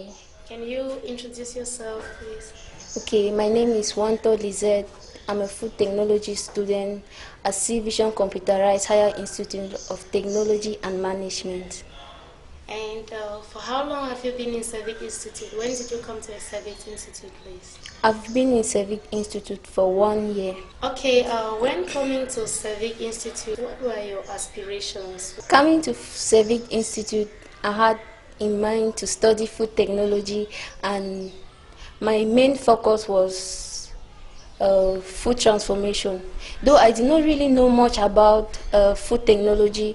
Hi. Can you introduce yourself, please? Okay, my name is WANTOH Lizette. I'm a food technology student at Vision Computerized Higher Institute of Technology and Management. And for how long have you been in Civic Institute? When did you come to Civic Institute, please? I've been in Civic Institute for 1 year. Okay, when coming to Civic Institute, what were your aspirations? Coming to Civic Institute, I had in mind to study food technology, and my main focus was food transformation. Though I did not really know much about food technology,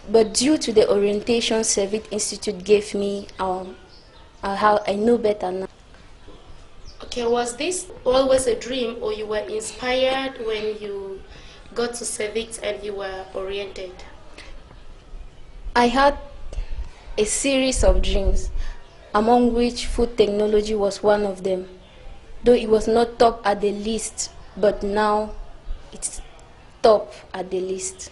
but due to the orientation Civic Institute gave me, I know better now. Okay, was this always a dream, or you were inspired when you got to Civic and you were oriented? I had a series of dreams, among which food technology was one of them. Though it was not top at the list, but now it's top at the list.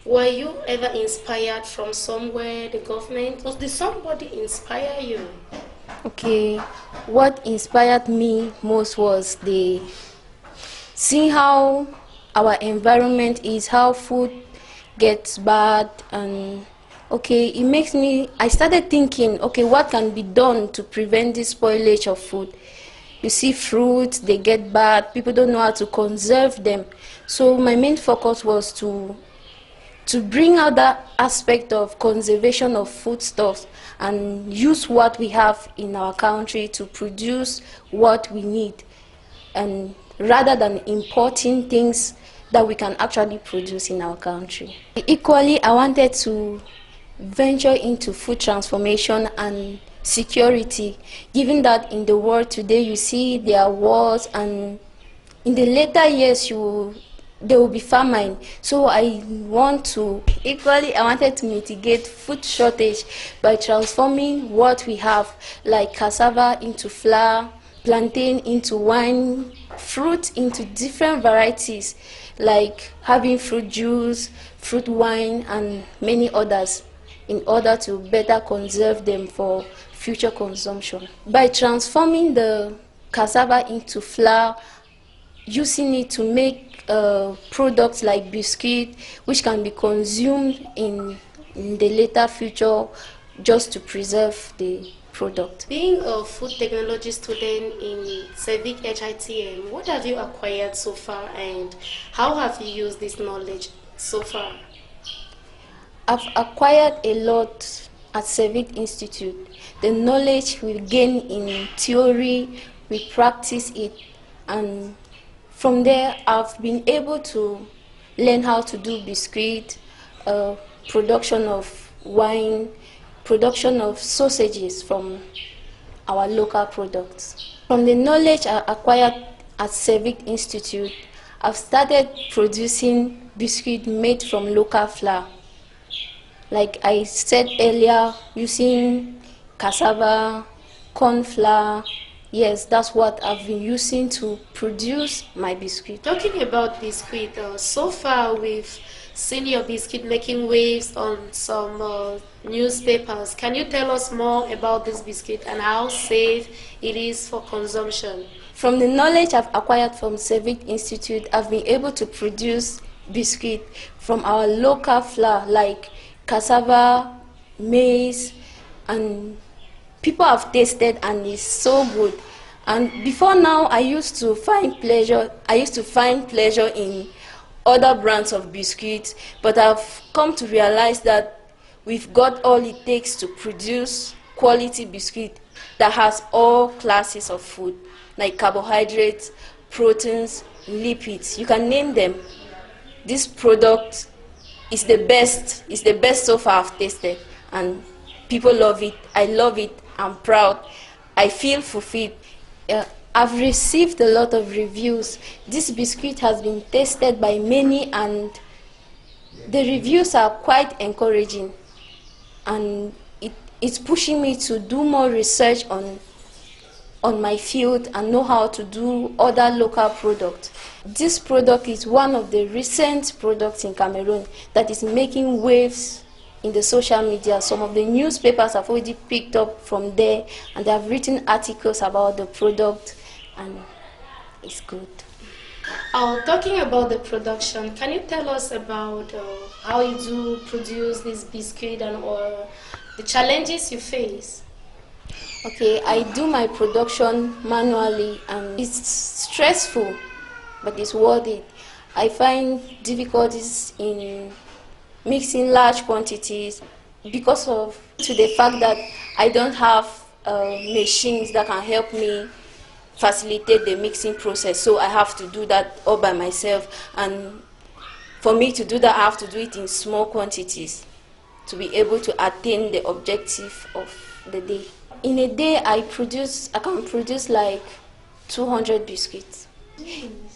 Were you ever inspired from somewhere, the government? Or did somebody inspire you? Okay, what inspired me most was seeing how our environment is, how food gets bad, and I started thinking, okay, what can be done to prevent this spoilage of food? You see fruits, they get bad, people don't know how to conserve them. So my main focus was to bring out that aspect of conservation of foodstuffs and use what we have in our country to produce what we need, and rather than importing things that we can actually produce in our country. Equally, I wanted to venture into food transformation and security, given that in the world today you see there are wars, and in the later years there will be famine. So I wanted to mitigate food shortage by transforming what we have, like cassava into flour, plantain into wine, fruit into different varieties, like having fruit juice, fruit wine, and many others, in order to better conserve them for future consumption. By transforming the cassava into flour, using it to make products like biscuit, which can be consumed in the later future, just to preserve the product. Being a food technology student in Civic HITM, what have you acquired so far, and how have you used this knowledge so far? I've acquired a lot at Civic Institute. The knowledge we gain in theory, we practice it, and from there I've been able to learn how to do biscuit, production of wine, production of sausages from our local products. From the knowledge I acquired at Civic Institute, I've started producing biscuit made from local flour. Like I said earlier, using cassava, corn flour. Yes, that's what I've been using to produce my biscuit. Talking about biscuit, so far we've seen your biscuit making waves on some newspapers. Can you tell us more about this biscuit and how safe it is for consumption? From the knowledge I've acquired from Civic Institute, I've been able to produce biscuit from our local flour, like cassava, maize, and people have tasted and it's so good. And before now, I used to find pleasure in other brands of biscuits, but I've come to realize that we've got all it takes to produce quality biscuit that has all classes of food, like carbohydrates, proteins, lipids. You can name them. This product is the best so far I've tasted, and people love it. I love it. I'm proud. I feel fulfilled. I've received a lot of reviews. This biscuit has been tasted by many, and the reviews are quite encouraging, and it's pushing me to do more research on my field and know how to do other local products. This product is one of the recent products in Cameroon that is making waves in the social media. Some of the newspapers have already picked up from there, and they have written articles about the product, and it's good. Talking about the production, can you tell us about how you do produce this biscuit and or the challenges you face? Okay, I do my production manually, and it's stressful, but it's worth it. I find difficulties in mixing large quantities because of to the fact that I don't have machines that can help me facilitate the mixing process, so I have to do that all by myself. And for me to do that, I have to do it in small quantities to be able to attain the objective of the day. In a day, I can produce like 200 biscuits.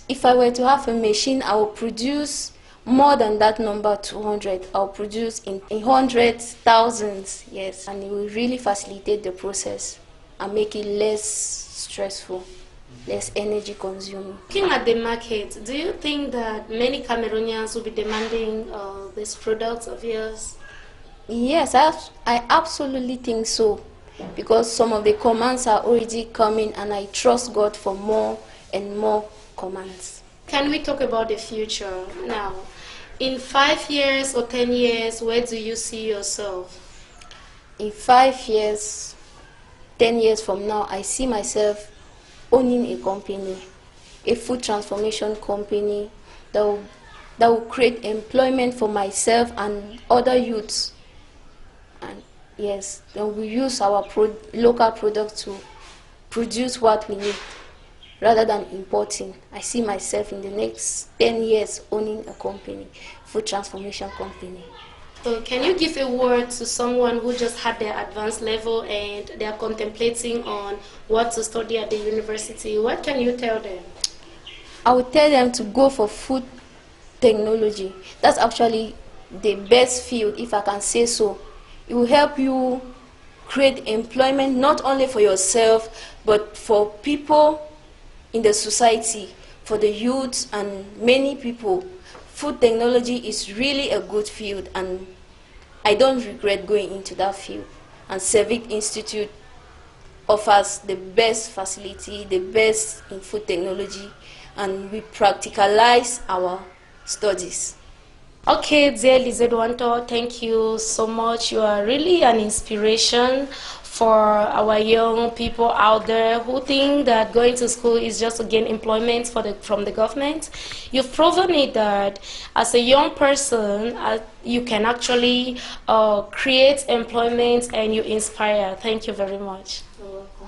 If I were to have a machine, I will produce more than that number, 200. I'll produce in hundreds, thousands, yes. And it will really facilitate the process and make it less stressful, less energy consuming. Looking at the market, do you think that many Cameroonians will be demanding these products of yours? Yes, I absolutely think so, because some of the commands are already coming, and I trust God for more and more commands. Can we talk about the future now? In 5 years or 10 years, where do you see yourself? In 5 years, 10 years from now, I see myself owning a company, a food transformation company that will create employment for myself and other youths. And yes, then we use our local products to produce what we need rather than importing. I see myself in the next 10 years owning a company, food transformation company. So can you give a word to someone who just had their advanced level and they are contemplating on what to study at the university? What can you tell them? I would tell them to go for food technology. That's actually the best field, if I can say so. It will help you create employment not only for yourself, but for people in the society, for the youth and many people. Food technology is really a good field, and I don't regret going into that field. And Civic Institute offers the best facility, the best in food technology, and we practicalize our studies. Okay, dear Lizette WANTOH, thank you so much. You are really an inspiration for our young people out there who think that going to school is just to gain employment from the government. You've proven it that as a young person, you can actually create employment and you inspire. Thank you very much. You're welcome.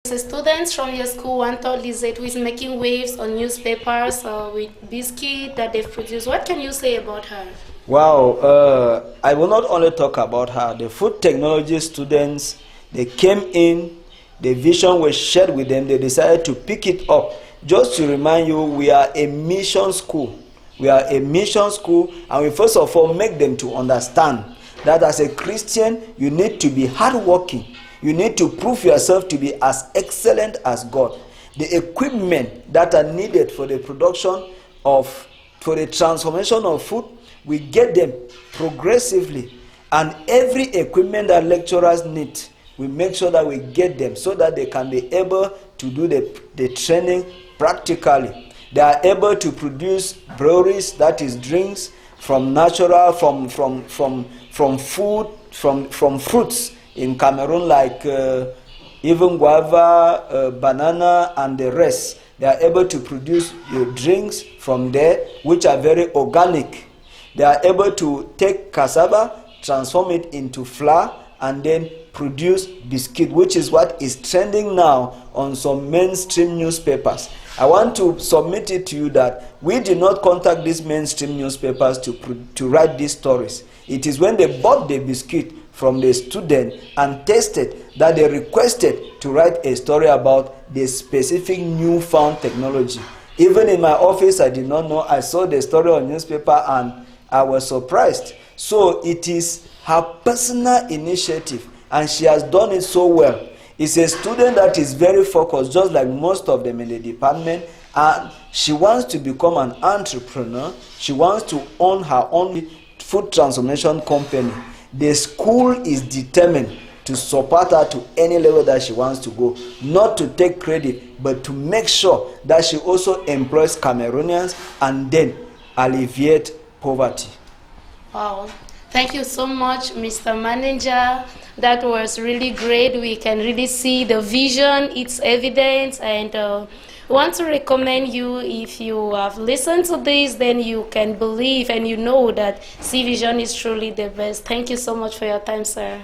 A student from your school, WANTOH Lizette, who is making waves on newspapers with biscuit that they've produced. What can you say about her? Wow, I will not only talk about her. The food technology students, they came in, the vision was shared with them, they decided to pick it up. Just to remind you, we are a mission school. We are a mission school, and we first of all make them to understand that as a Christian, you need to be hardworking. You need to prove yourself to be as excellent as God. The equipment that are needed for the production of, for the transformation of food, we get them progressively. And every equipment that lecturers need, we make sure that we get them so that they can be able to do the training practically. They are able to produce breweries, that is drinks, from natural, from food, from fruits in Cameroon, like even guava, banana, and the rest. They are able to produce drinks from there, which are very organic. They are able to take cassava, transform it into flour, and then produce biscuit, which is what is trending now on some mainstream newspapers. I want to submit it to you that we did not contact these mainstream newspapers to write these stories. It is when they bought the biscuit from the student and tasted that they requested to write a story about the specific newfound technology. Even in my office, I did not know. I saw the story on newspaper and I was surprised. So it is her personal initiative, and she has done it so well. It's a student that is very focused, just like most of them in the department, and she wants to become an entrepreneur. She wants to own her own food transformation company. The school is determined to support her to any level that she wants to go, not to take credit, but to make sure that she also employs Cameroonians and then alleviate poverty. Wow. Thank you so much, Mr. Manager. That was really great. We can really see the vision, its evidence, and want to recommend you, if you have listened to this, then you can believe and you know that C-Vision is truly the best. Thank you so much for your time, sir.